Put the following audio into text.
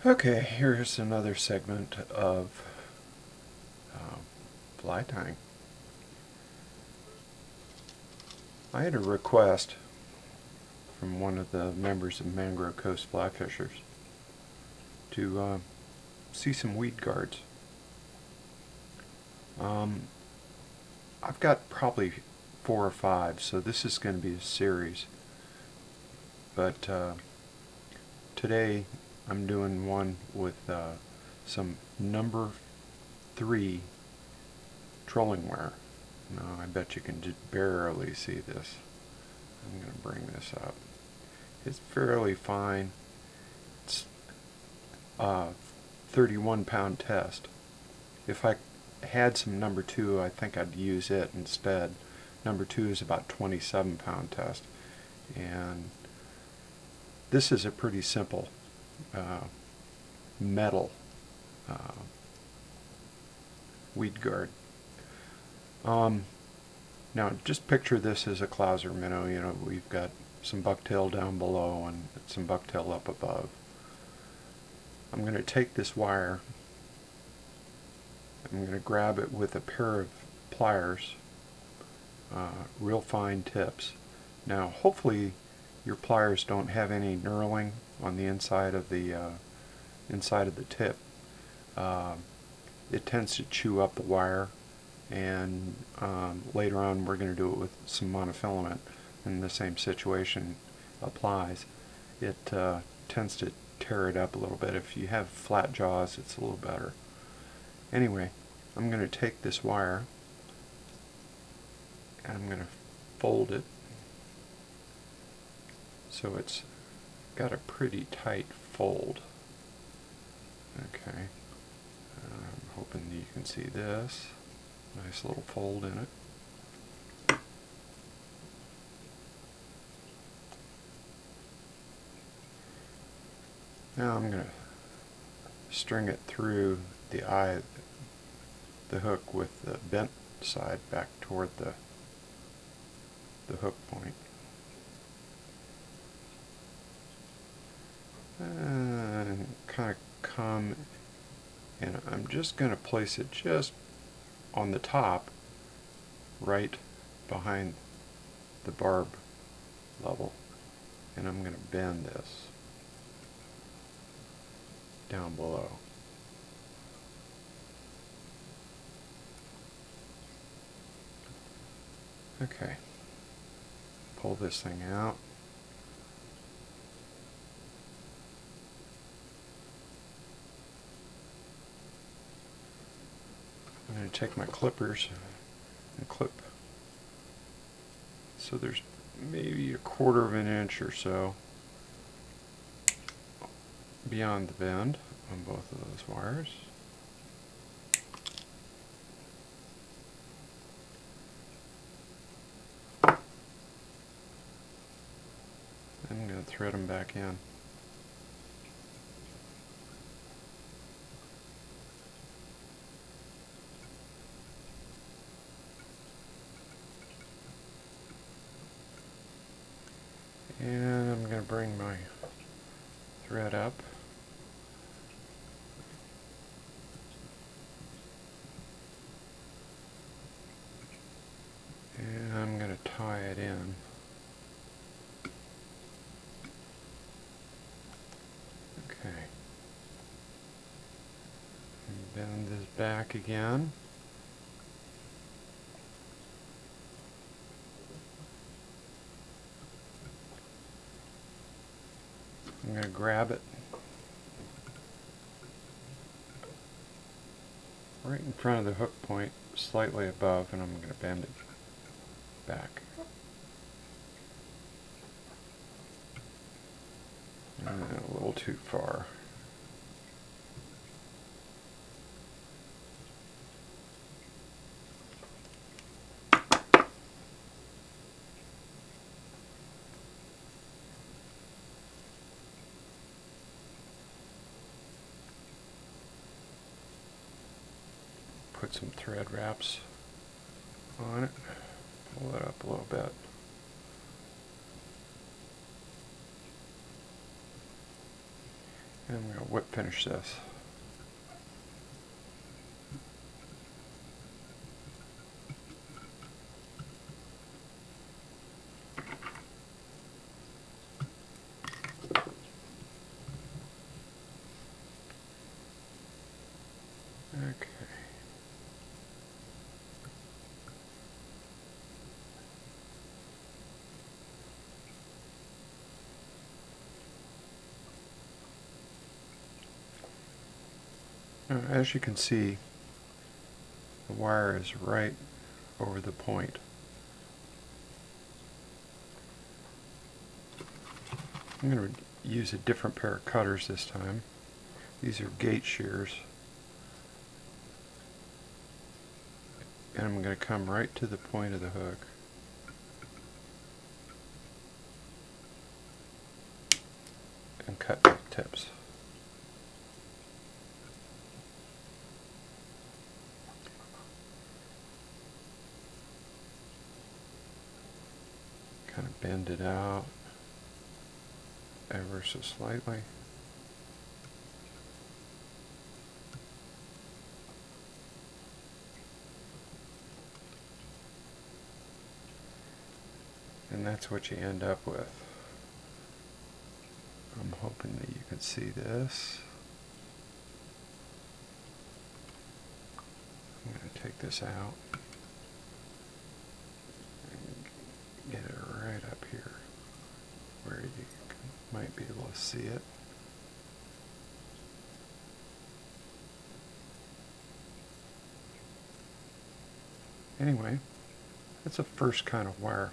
Okay, here's another segment of fly tying. I had a request from one of the members of Mangrove Coast Fly Fishers to see some weed guards. I've got probably 4 or 5, so this is going to be a series. But today I'm doing one with some number 3 trolling wire. No, I bet you can just barely see this. I'm going to bring this up. It's fairly fine. It's a 31-pound test. If I had some number 2, I think I'd use it instead. Number 2 is about 27-pound test, and this is a pretty simple metal weed guard. Now just picture this as a clouser minnow. You know, we've got some bucktail down below and some bucktail up above. I'm going to take this wire, I'm going to grab it with a pair of pliers, real fine tips. Now hopefully your pliers don't have any knurling on the inside of the tip. It tends to chew up the wire, and later on we're going to do it with some monofilament, and the same situation applies. It tends to tear it up a little bit. If you have flat jaws, it's a little better. Anyway, I'm going to take this wire and I'm going to fold it so it's got a pretty tight fold. Okay, I'm hoping you can see this. Nice little fold in it. Now I'm going to string it through the eye, the hook with the bent side back toward the hook point. And kind of come, and I'm just going to place it just on the top, right behind the barb level, and I'm going to bend this down below. Okay, pull this thing out. I'm going to take my clippers and clip, so there's maybe 1/4 of an inch or so beyond the bend on both of those wires. I'm going to thread them back in. And I'm going to bring my thread up. And I'm going to tie it in. Okay. And bend this back again. I'm going to grab it right in front of the hook point, slightly above, and I'm going to bend it back. A little too far. Put some thread wraps on it, pull it up a little bit. And I'm going to whip finish this. Okay. Now, as you can see, the wire is right over the point. I'm going to use a different pair of cutters this time. These are gate shears. And I'm going to come right to the point of the hook. And cut the tips. Kind of bend it out ever so slightly. And that's what you end up with. I'm hoping that you can see this. I'm going to take this out and get it right up here where you might be able to see it. Anyway, that's the first kind of wire